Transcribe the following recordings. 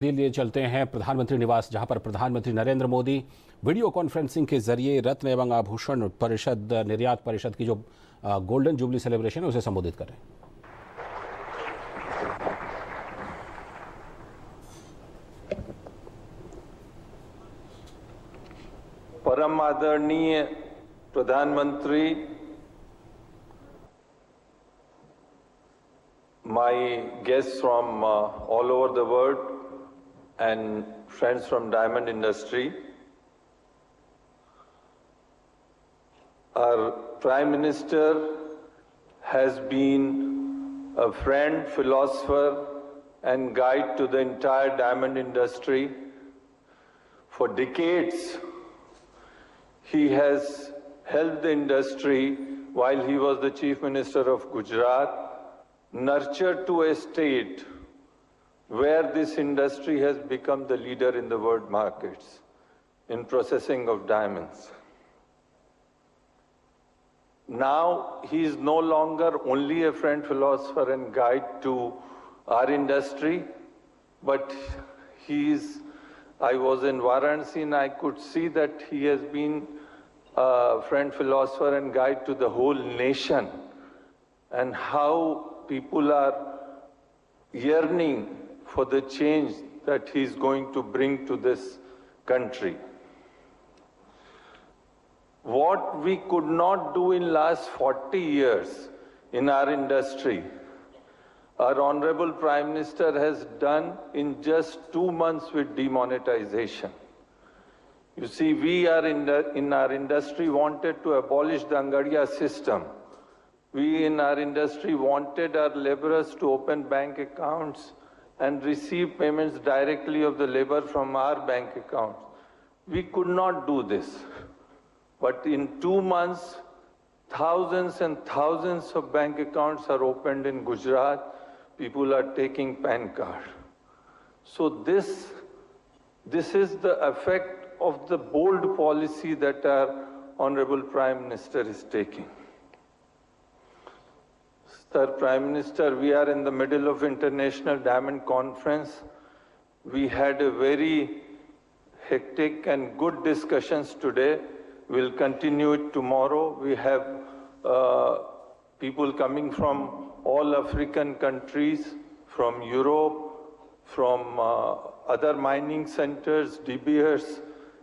लिए चलते हैं प्रधानमंत्री निवास, जहां पर प्रधानमंत्री नरेंद्र मोदी वीडियो कॉन्फ्रेंसिंग के जरिए रत्न एवं आभूषण परिषद, निर्यात परिषद की जो गोल्डन जुबली सेलिब्रेशन है उसे संबोधित कर रहे हैं। परम आदरणीय प्रधानमंत्री, my guests from all over the world and friends from diamond industry, our Prime Minister has been a friend, philosopher and guide to the entire diamond industry. For decades, he has helped the industry while he was the Chief Minister of Gujarat, nurtured to a state where this industry has become the leader in the world markets in processing of diamonds. Now he is no longer only a friend, philosopher and guide to our industry, but I was in Varanasi and I could see that he has been a friend, philosopher and guide to the whole nation, and how people are yearning for the change that he is going to bring to this country. What we could not do in last 40 years in our industry, our Honorable Prime Minister has done in just 2 months with demonetization. You see, we are in our industry wanted to abolish the Angadiya system. We in our industry wanted our laborers to open bank accounts and receive payments directly of the labor from our bank accounts. We could not do this. But in 2 months, thousands and thousands of bank accounts are opened in Gujarat. People are taking PAN card. So this is the effect of the bold policy that our Honorable Prime Minister is taking. Sir Prime Minister, we are in the middle of International Diamond Conference. We had a very hectic and good discussions today. We'll continue it tomorrow. We have people coming from all African countries, from Europe, from other mining centers, De Beers,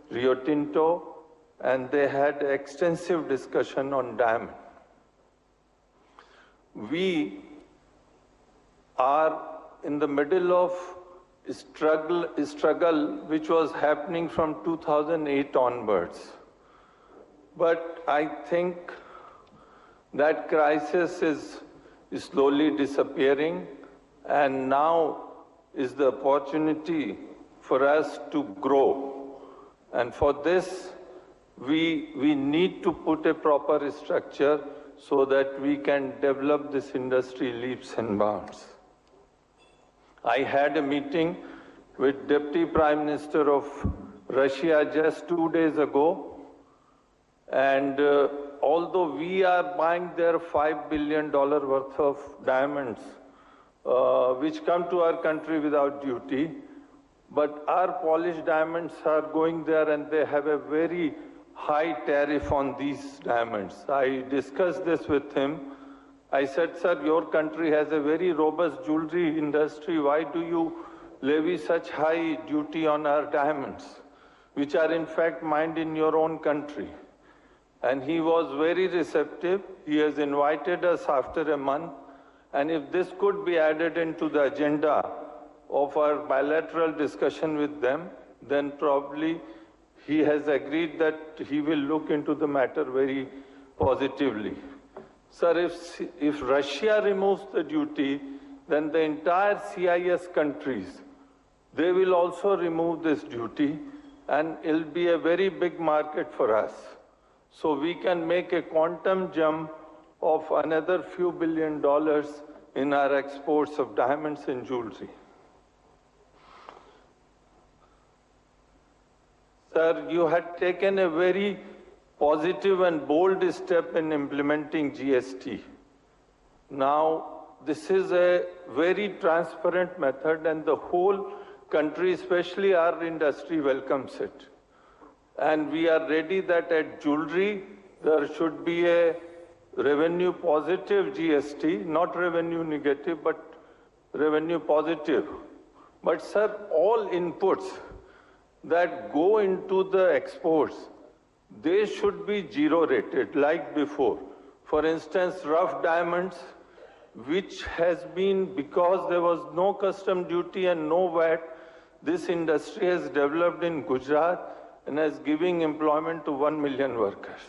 Rio Tinto, and they had extensive discussion on diamond. We are in the middle of struggle which was happening from 2008 onwards. But I think that crisis is slowly disappearing, and now is the opportunity for us to grow. And for this, we need to put a proper structure so that we can develop this industry leaps and bounds. I had a meeting with Deputy Prime Minister of Russia just 2 days ago, and although we are buying their $5 billion worth of diamonds, which come to our country without duty, but our polished diamonds are going there and they have a very high tariff on these diamonds. I discussed this with him. I said, sir, your country has a very robust jewelry industry. Why do you levy such high duty on our diamonds, which are in fact mined in your own country? And he was very receptive. He has invited us after a month. And if this could be added into the agenda of our bilateral discussion with them, then probably he has agreed that he will look into the matter very positively. Sir, if Russia removes the duty, then the entire CIS countries, they will also remove this duty, and it'll be a very big market for us. So we can make a quantum jump of another few $1 billion in our exports of diamonds and jewelry. Sir, you had taken a very positive and bold step in implementing GST. Now, this is a very transparent method, and the whole country, especially our industry, welcomes it. And we are ready that at jewelry, there should be a revenue positive GST, not revenue negative, but revenue positive. But sir, all inputs that go into the exports, they should be zero rated like before. For instance, rough diamonds, which has been, because there was no custom duty and no VAT, this industry has developed in Gujarat and is giving employment to 1 million workers.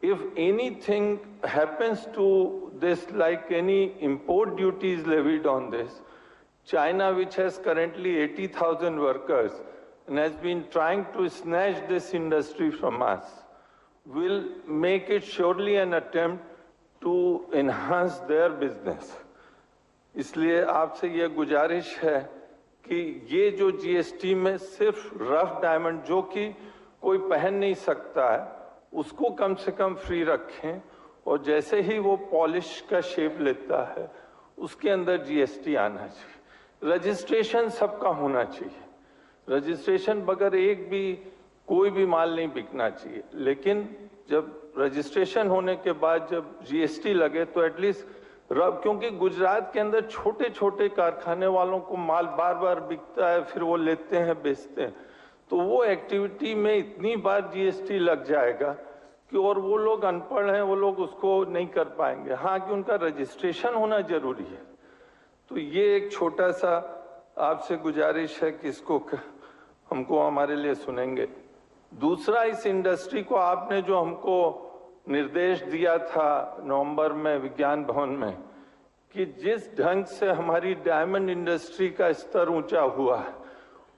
If anything happens to this, like any import duties levied on this, China, which has currently 80,000 workers and has been trying to snatch this industry from us, will make it surely an attempt to enhance their business. इसलिए आपसे ये गुजारिश है कि ये जो GST में सिर्फ रफ डायमंड जो कि कोई पहन नहीं सकता है, उसको कम से कम फ्री रखें और जैसे ही वो पॉलिश का शेप लेता है उसके अंदर जीएसटी आना चाहिए। रजिस्ट्रेशन सबका होना चाहिए, रजिस्ट्रेशन बगैर एक भी कोई भी माल नहीं बिकना चाहिए, लेकिन जब रजिस्ट्रेशन होने के बाद जब जीएसटी लगे तो एटलीस्ट, क्योंकि गुजरात के अंदर छोटे छोटे कारखाने वालों को माल बार बार बिकता है, फिर वो लेते हैं बेचते हैं, तो वो एक्टिविटी में इतनी बार जीएसटी लग जाएगा कि और वो लोग अनपढ़ हैं, वो लोग उसको नहीं कर पाएंगे। हाँ, कि उनका रजिस्ट्रेशन होना जरूरी है। तो ये एक छोटा सा आपसे गुजारिश है कि इसको हमको हमारे लिए सुनेंगे। दूसरा, इस इंडस्ट्री को आपने जो हमको निर्देश दिया था नवंबर में विज्ञान भवन में कि जिस ढंग से हमारी डायमंड इंडस्ट्री का स्तर ऊंचा हुआ है,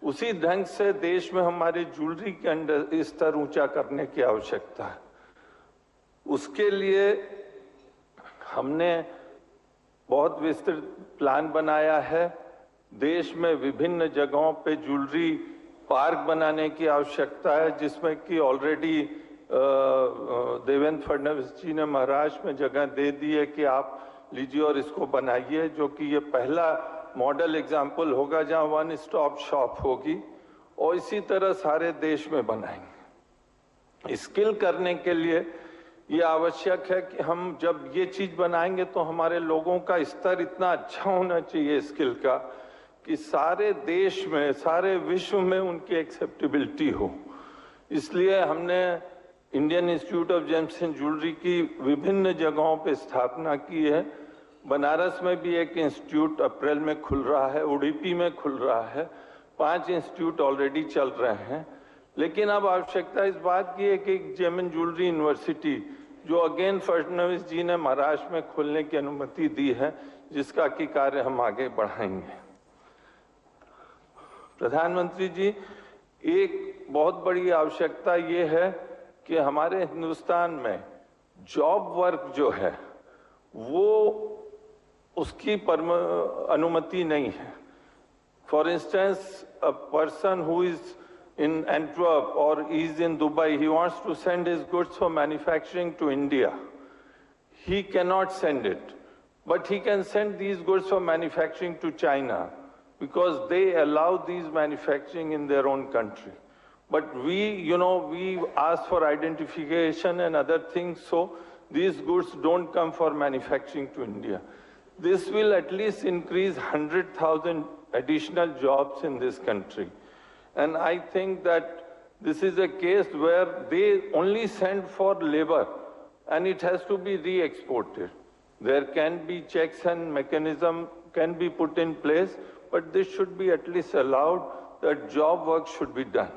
उसी ढंग से देश में हमारी ज्वेलरी के स्तर ऊंचा करने की आवश्यकता है। उसके लिए हमने बहुत विस्तृत प्लान बनाया है। देश में विभिन्न जगहों पे ज्वेलरी पार्क बनाने की आवश्यकता है, जिसमें कि ऑलरेडी देवेंद्र फडणवीस जी ने महाराष्ट्र में जगह दे दी है कि आप लीजिए और इसको बनाइए, जो कि ये पहला मॉडल एग्जाम्पल होगा जहां वन स्टॉप शॉप होगी, और इसी तरह सारे देश में बनाएंगे। स्किल करने के लिए ये आवश्यक है कि हम जब ये चीज बनाएंगे तो हमारे लोगों का स्तर इतना अच्छा होना चाहिए स्किल का कि सारे देश में, सारे विश्व में उनकी एक्सेप्टेबिलिटी हो। इसलिए हमने Indian institute of James and jewellery की विभिन्न जगहों पे स्थापना की है। बनारस में भी एक इंस्टीट्यूट अप्रैल में खुल रहा है, उडुपी में खुल रहा है, 5 इंस्टीट्यूट ऑलरेडी चल रहे हैं। लेकिन अब आवश्यकता इस बात की है कि एक जेम एंड ज्वेलरी यूनिवर्सिटी, जो अगेन फडणवीस जी ने महाराष्ट्र में खोलने की अनुमति दी है, जिसका की कार्य हम आगे बढ़ाएंगे। प्रधानमंत्री जी, एक बहुत बड़ी आवश्यकता ये है कि हमारे हिंदुस्तान में जॉब वर्क जो है वो उसकी अनुमति नहीं है। For instance, a person who is in Antwerp or is in Dubai, he wants to send his goods for manufacturing to India. He cannot send it, but he can send these goods for manufacturing to China because they allow these manufacturing in their own country. But we ask for identification and other things, so these goods don't come for manufacturing to India. This will at least increase 100,000 additional jobs in this country. And I think that this is a case where they only send for labor and it has to be re-exported. There can be checks and mechanism can be put in place, but this should be at least allowed, that job work should be done.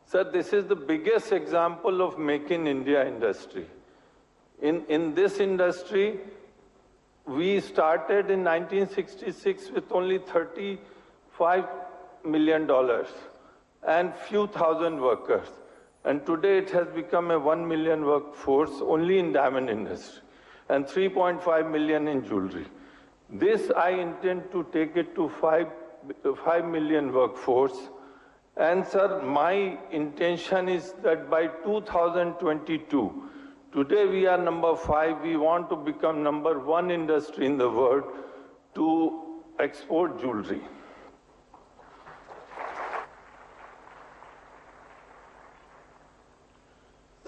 Sir, this is the biggest example of Make in India industry. In this industry, we started in 1966 with only $35 million and few thousand workers. And today it has become a 1 million workforce only in diamond industry and 3.5 million in jewelry. This I intend to take it to 5 million workforce. And sir, my intention is that by 2022, today we are number 5, we want to become number 1 industry in the world to export jewelry.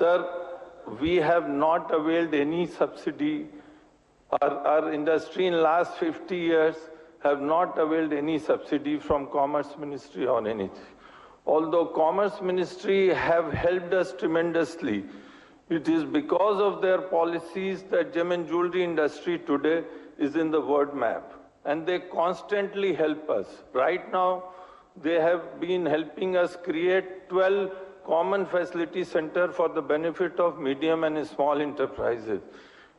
Sir, we have not availed any subsidy. Our industry in last 50 years have not availed any subsidy from Commerce Ministry on anything. Although Commerce Ministry have helped us tremendously, it is because of their policies that gem and jewelry industry today is in the world map. And they constantly help us. Right now, they have been helping us create 12 common facility center for the benefit of medium and small enterprises.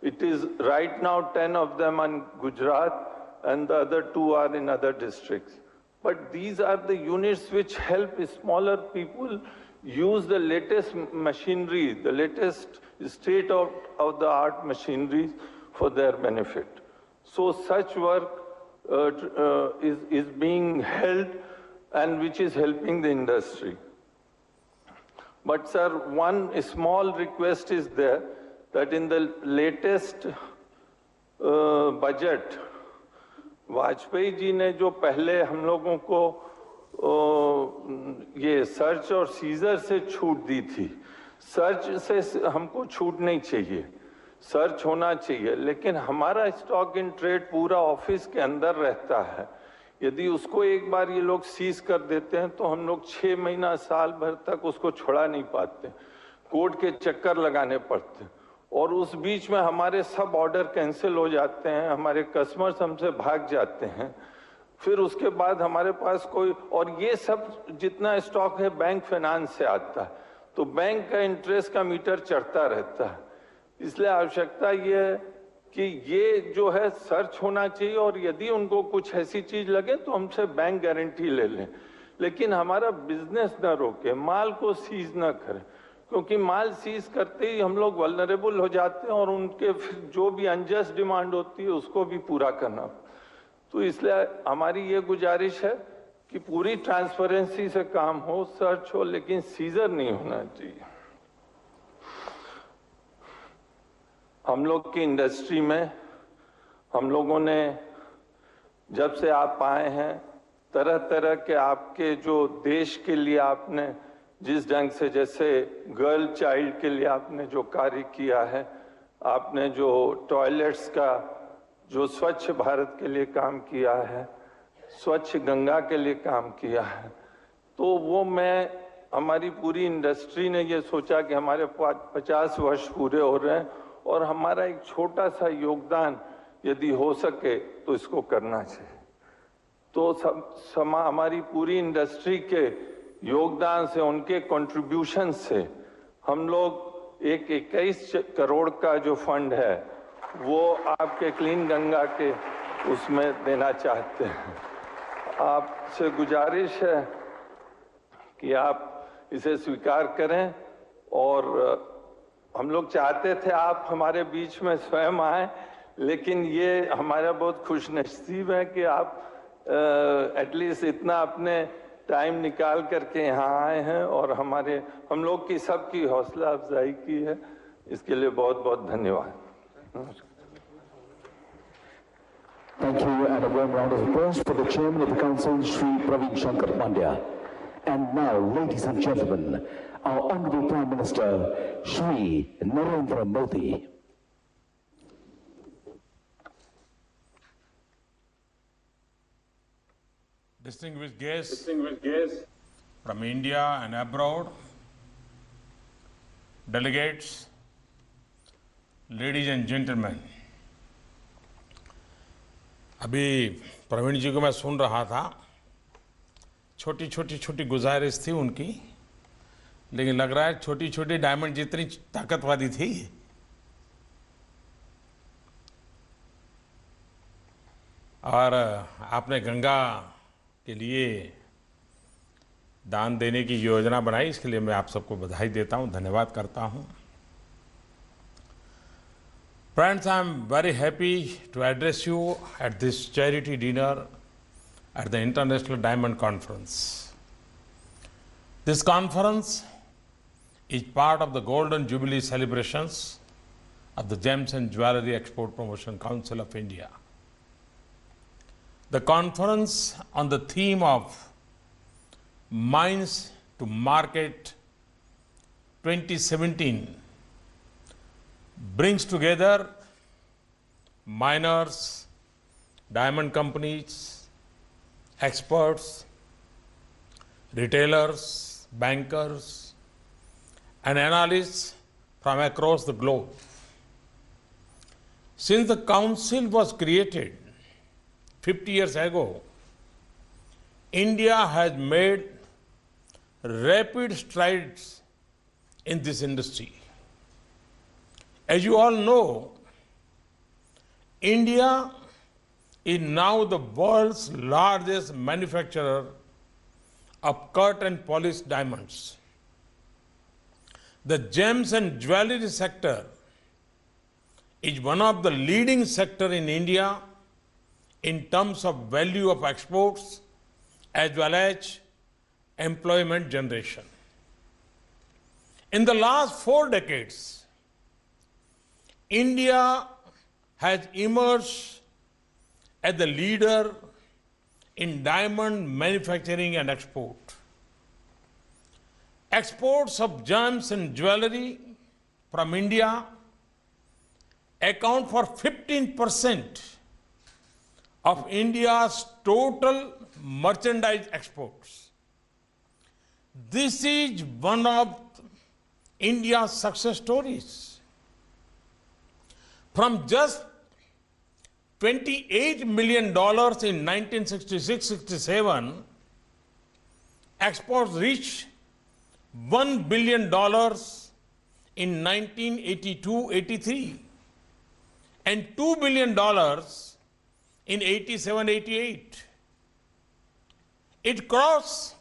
It is right now 10 of them in Gujarat and the other 2 are in other districts. But these are the units which help smaller people use the latest machinery, the latest state-of-the-art machinery for their benefit. So such work is being held and which is helping the industry. But sir, one small request is there that in the latest budget, Vajpayee ji ने जो पहले हम लोगों को ये search और scissor से छूट दी थी, सर्च से हमको छूट नहीं चाहिए, सर्च होना चाहिए, लेकिन हमारा स्टॉक इन ट्रेड पूरा ऑफिस के अंदर रहता है। यदि उसको एक बार ये लोग सीज कर देते हैं तो हम लोग 6 महीना साल भर तक उसको छुड़ा नहीं पाते, कोर्ट के चक्कर लगाने पड़ते हैं और उस बीच में हमारे सब ऑर्डर कैंसिल हो जाते हैं, हमारे कस्टमर्स हमसे भाग जाते हैं, फिर उसके बाद हमारे पास कोई, और ये सब जितना स्टॉक है बैंक फाइनेंस से आता है, तो बैंक का इंटरेस्ट का मीटर चढ़ता रहता है। इसलिए आवश्यकता ये है कि ये जो है सर्च होना चाहिए और यदि उनको कुछ ऐसी चीज लगे तो हमसे बैंक गारंटी ले लें, लेकिन हमारा बिजनेस न रोके, माल को सीज न करें, क्योंकि माल सीज करते ही हम लोग वल्नरेबल हो जाते हैं और उनके फिर जो भी अनजस्ट डिमांड होती है उसको भी पूरा करना। तो इसलिए हमारी ये गुजारिश है कि पूरी ट्रांसपेरेंसी से काम हो, सर्च हो, लेकिन सीजर नहीं होना चाहिए। हम लोग की इंडस्ट्री में हम लोगों ने जब से आप आए हैं तरह तरह के आपके जो देश के लिए आपने जिस ढंग से, जैसे गर्ल चाइल्ड के लिए आपने जो कार्य किया है, आपने जो टॉयलेट्स का जो स्वच्छ भारत के लिए काम किया है, स्वच्छ गंगा के लिए काम किया है, तो वो मैं हमारी पूरी इंडस्ट्री ने ये सोचा कि हमारे 50 वर्ष पूरे हो रहे हैं और हमारा एक छोटा सा योगदान यदि हो सके तो इसको करना चाहिए। तो हमारी पूरी इंडस्ट्री के योगदान से, उनके कंट्रीब्यूशन से हम लोग एक 21 करोड़ का जो फंड है वो आपके क्लीन गंगा के उसमें देना चाहते हैं। आपसे गुजारिश है कि आप इसे स्वीकार करें और हम लोग चाहते थे आप हमारे बीच में स्वयं आए, लेकिन ये हमारा बहुत खुशनसीब है कि आप एटलीस्ट इतना अपने टाइम निकाल करके यहाँ आए हैं और हम लोग की सबकी हौसला अफजाई की है, इसके लिए बहुत बहुत धन्यवाद। Thank you, and a warm round of applause for the Chairman of the Council, Shri Praveen Shankar Pandya. And now, ladies and gentlemen, our Honorable Prime Minister, Shri Narendra Modi. Distinguished guests from India and abroad, delegates, ladies and gentlemen, अभी प्रवीण जी को मैं सुन रहा था, छोटी छोटी गुजारिश थी उनकी, लेकिन लग रहा है छोटी छोटी डायमंड जितनी ताकत वाली थी। और आपने गंगा के लिए दान देने की योजना बनाई, इसके लिए मैं आप सबको बधाई देता हूं, धन्यवाद करता हूं। Friends, I am very happy to address you at this charity dinner at the International Diamond Conference. This conference is part of the Golden Jubilee celebrations of the Gems and Jewellery Export Promotion Council of India. The conference on the theme of Mines to Market 2017 brings together miners, diamond companies, experts, retailers, bankers, and analysts from across the globe. Since the Council was created 50 years ago, India has made rapid strides in this industry. As you all know, India is now the world's largest manufacturer of cut and polished diamonds. The gems and jewelry sector is one of the leading sectors in India in terms of value of exports as well as employment generation. In the last 4 decades, India has emerged as the leader in diamond manufacturing and export. Exports of gems and jewelry from India account for 15% of India's total merchandise exports. This is one of India's success stories. From just $28 million in 1966-67, exports reached $1 billion in 1982-83 and $2 billion in 87-88. It crossed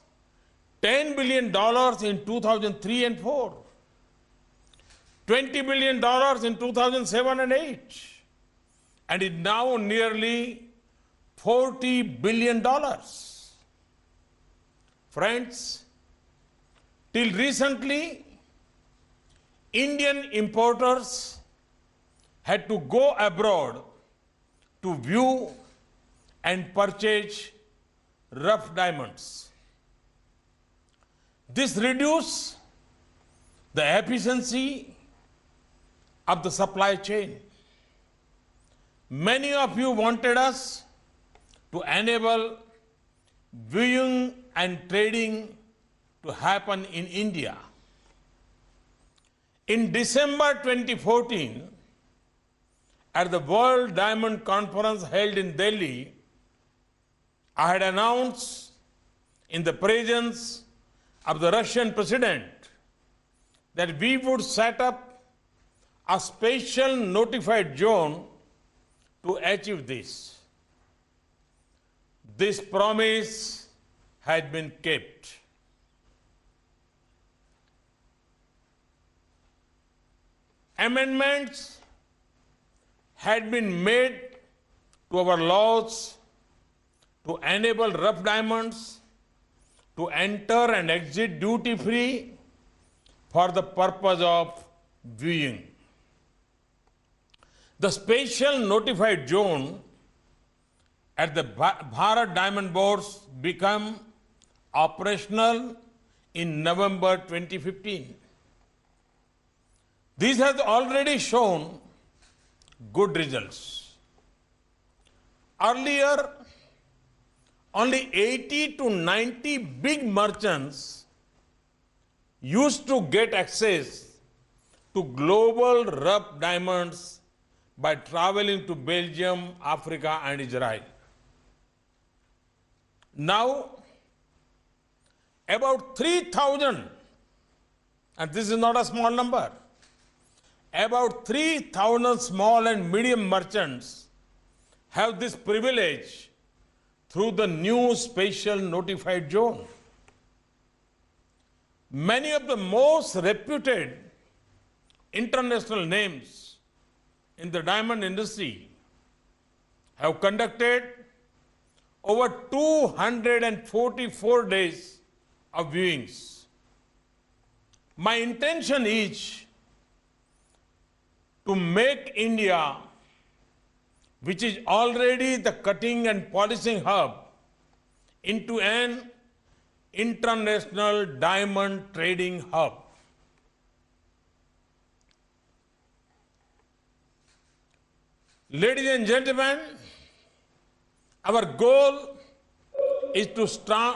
$10 billion in 2003 and 4, $20 billion in 2007 and 8, and is now nearly $40 billion. Friends, till recently, Indian importers had to go abroad to view and purchase rough diamonds. This reduced the efficiency of the supply chain. Many of you wanted us to enable viewing and trading to happen in India. In December 2014, at the World Diamond Conference held in Delhi, I had announced in the presence of the Russian president that we would set up a special notified zone to achieve this. This promise has been kept. Amendments had been made to our laws to enable rough diamonds to enter and exit duty-free for the purpose of viewing. The special notified zone at the Bharat Diamond Bourse became operational in November 2015. This has already shown good results. Earlier, only 80 to 90 big merchants used to get access to global rough diamonds by traveling to Belgium, Africa, and Israel. Now, about 3,000, and this is not a small number, about 3,000 small and medium merchants have this privilege through the new special notified zone. Many of the most reputed international names in the diamond industry have conducted over 244 days of viewings. My intention is to make India, which is already the cutting and polishing hub, into an international diamond trading hub. Ladies and gentlemen, our goal is to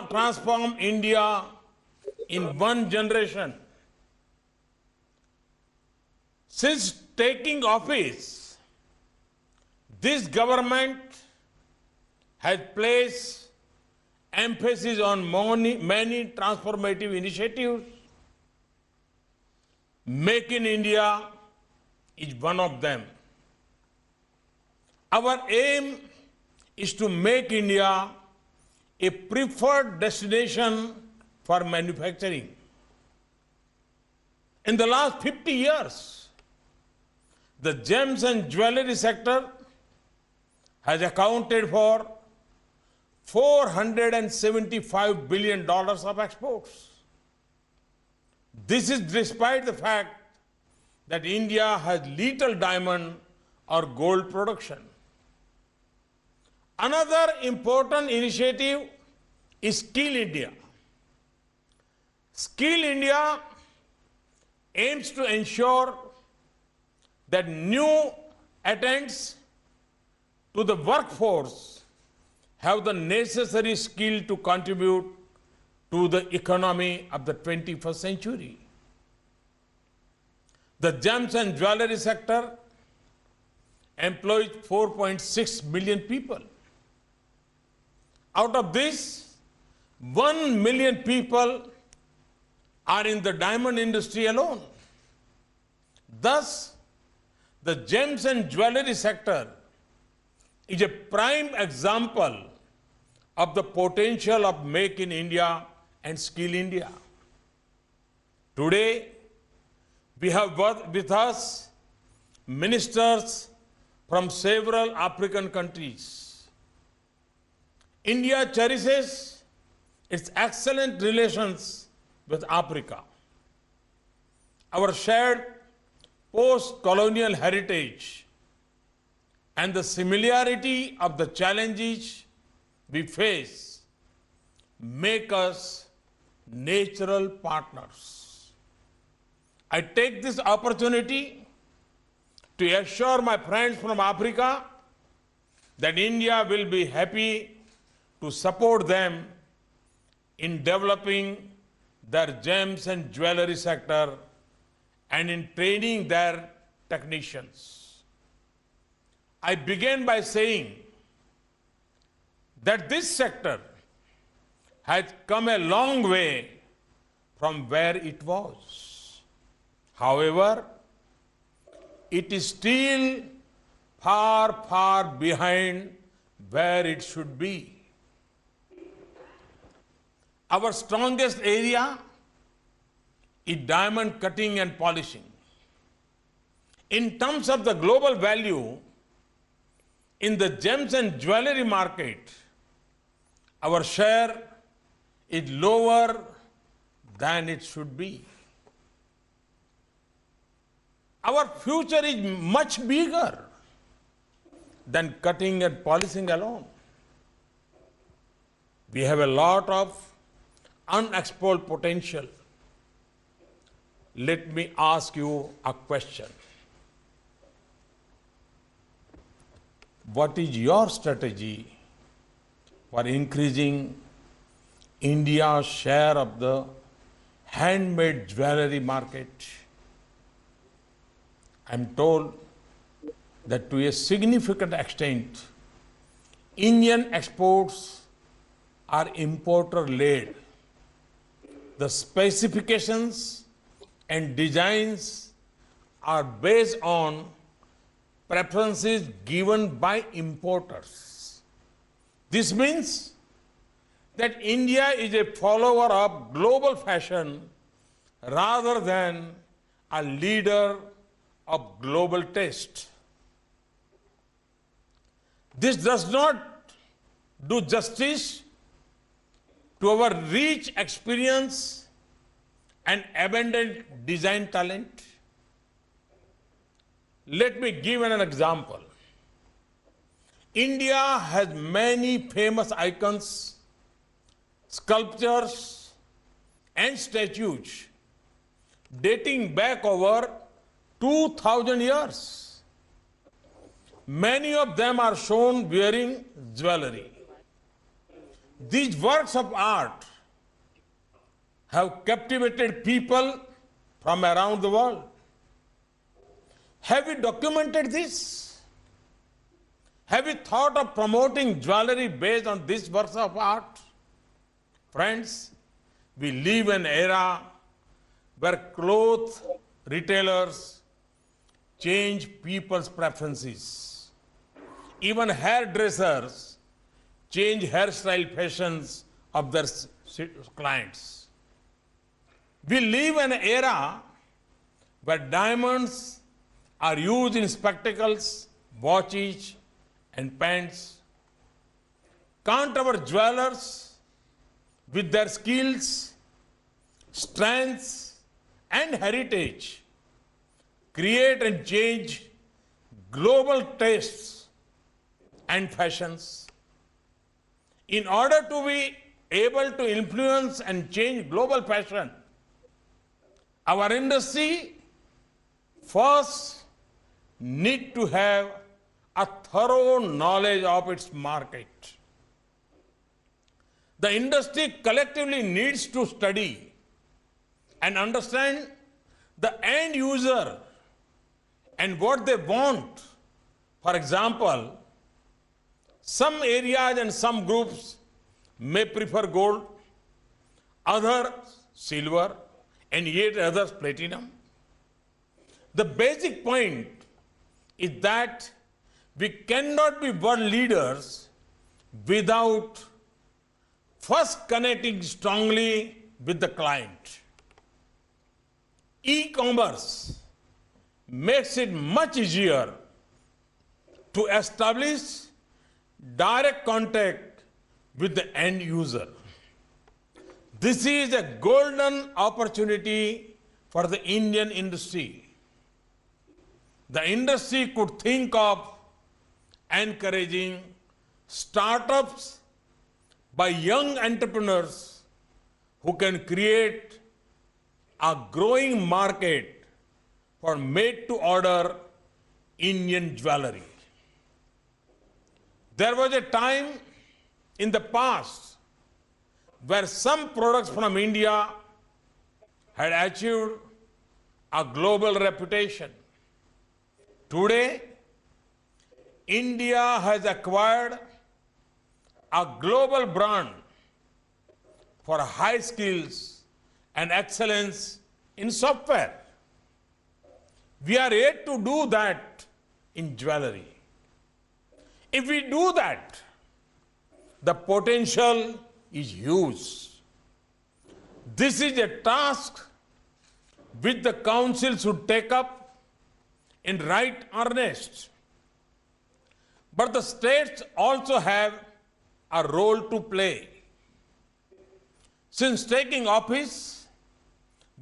transform India in one generation. Since taking office, this government has placed emphasis on many transformative initiatives. Make in India is one of them. Our aim is to make India a preferred destination for manufacturing. In the last 50 years, the gems and jewelry sector has accounted for $475 billion of exports. This is despite the fact that India has little diamond or gold production. Another important initiative is Skill India. Skill India aims to ensure that new attendants to the workforce have the necessary skill to contribute to the economy of the 21st century. The gems and jewelry sector employs 4.6 million people. Out of this, 1 million people are in the diamond industry alone. Thus, the gems and jewelry sector is a prime example of the potential of Make in India and Skill India. Today, we have with us ministers from several African countries. India cherishes its excellent relations with Africa. Our shared post-colonial heritage and the similarity of the challenges we face make us natural partners. I take this opportunity to assure my friends from Africa that India will be happy to support them in developing their gems and jewelry sector and in training their technicians. I began by saying that this sector has come a long way from where it was. However, it is still far, far behind where it should be. Our strongest area is diamond cutting and polishing. In terms of the global value, in the gems and jewelry market, our share is lower than it should be. Our future is much bigger than cutting and polishing alone. We have a lot of unexplored potential. Let me ask you a question. What is your strategy for increasing India's share of the handmade jewelry market? I'm told that to a significant extent, Indian exports are importer-led. The specifications and designs are based on preferences given by importers. This means that India is a follower of global fashion rather than a leader of global taste. This does not do justice to our rich experience and abundant design talent. Let me give an example. India has many famous icons, sculptures, and statues dating back over 2,000 years. Many of them are shown wearing jewelry. These works of art have captivated people from around the world. Have you documented this? Have you thought of promoting jewelry based on these works of art? Friends, we live in an era where cloth retailers change people's preferences. Even hairdressers change hairstyle fashions of their clients. We live in an era where diamonds are used in spectacles, watches, and pants. Can't our jewelers, with their skills, strengths, and heritage, create and change global tastes and fashions? In order to be able to influence and change global fashion, our industry first need to have a thorough knowledge of its market. The industry collectively needs to study and understand the end user and what they want. For example, some areas and some groups may prefer gold, others silver, and yet others platinum. The basic point is that we cannot be world leaders without first connecting strongly with the client. E-commerce makes it much easier to establish direct contact with the end user. This is a golden opportunity for the Indian industry. The industry could think of encouraging startups by young entrepreneurs who can create a growing market for made-to-order Indian jewelry. There was a time in the past where some products from India had achieved a global reputation. Today, India has acquired a global brand for high skills and excellence in software. We are yet to do that in jewelry. If we do that, the potential is huge. This is a task which the Council should take up in right earnest. But the states also have a role to play. Since taking office,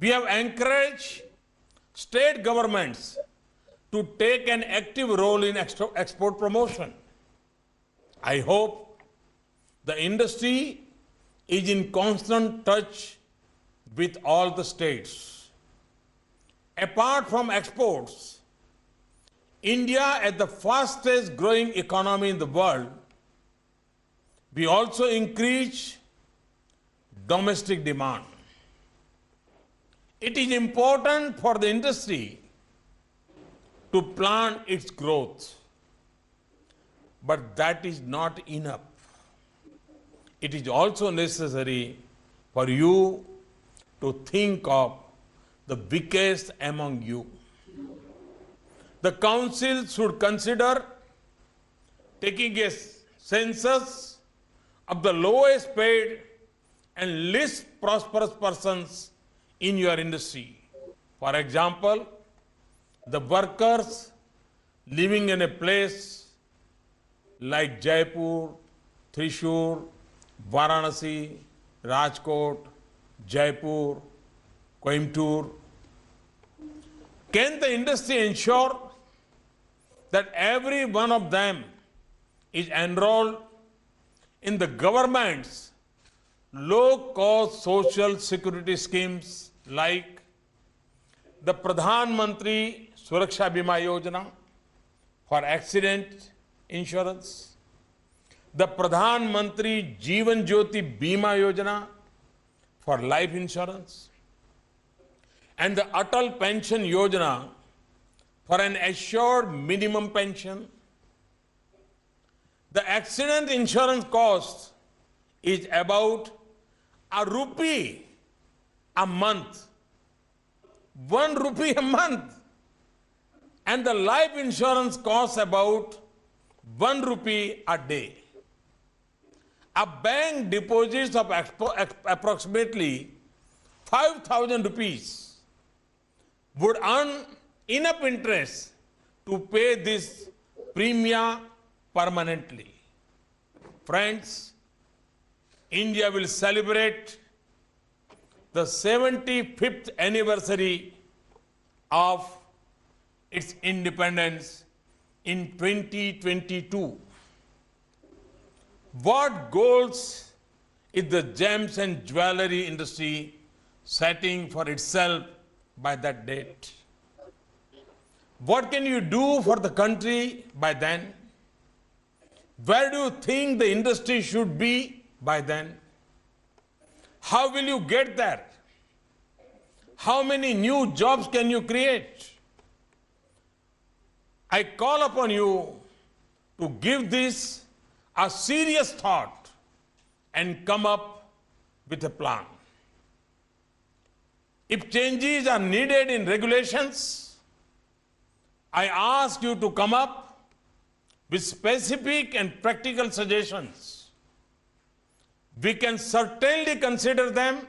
we have encouraged state governments to take an active role in export promotion. I hope the industry is in constant touch with all the states. Apart from exports, India is the fastest growing economy in the world. We also increase domestic demand. It is important for the industry to plan its growth, but that is not enough. It is also necessary for you to think of the weakest among you. The Council should consider taking a census of the lowest paid and least prosperous persons in your industry. For example, the workers living in a place like Jaipur, Thrissur, Varanasi, Rajkot, Jaipur, Coimbatore. Can the industry ensure that every one of them is enrolled in the government's low-cost social security schemes like the Pradhan Mantri Suraksha Bima Yojana, for accident insurance, the Pradhan Mantri Jeevan Jyoti Bima Yojana for life insurance, and the Atal Pension Yojana for an assured minimum pension. The accident insurance cost is about ₹1 a month. ₹1 a month. And the life insurance costs about ₹1 a day. A bank deposits of approximately 5,000 rupees would earn enough interest to pay this premium permanently. Friends, India will celebrate the 75th anniversary of its independence in 2022. What goals is the gems and jewelry industry setting for itself by that date? What can you do for the country by then? Where do you think the industry should be by then? How will you get there? How many new jobs can you create? I call upon you to give this a serious thought and come up with a plan. If changes are needed in regulations, I ask you to come up with specific and practical suggestions. We can certainly consider them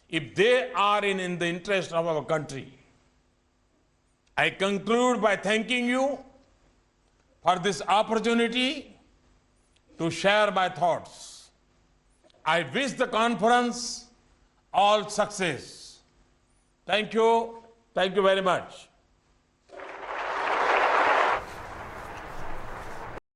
if they are in the interest of our country. I conclude by thanking you for this opportunity to share my thoughts. I wish the conference all success. Thank you. Thank you very much.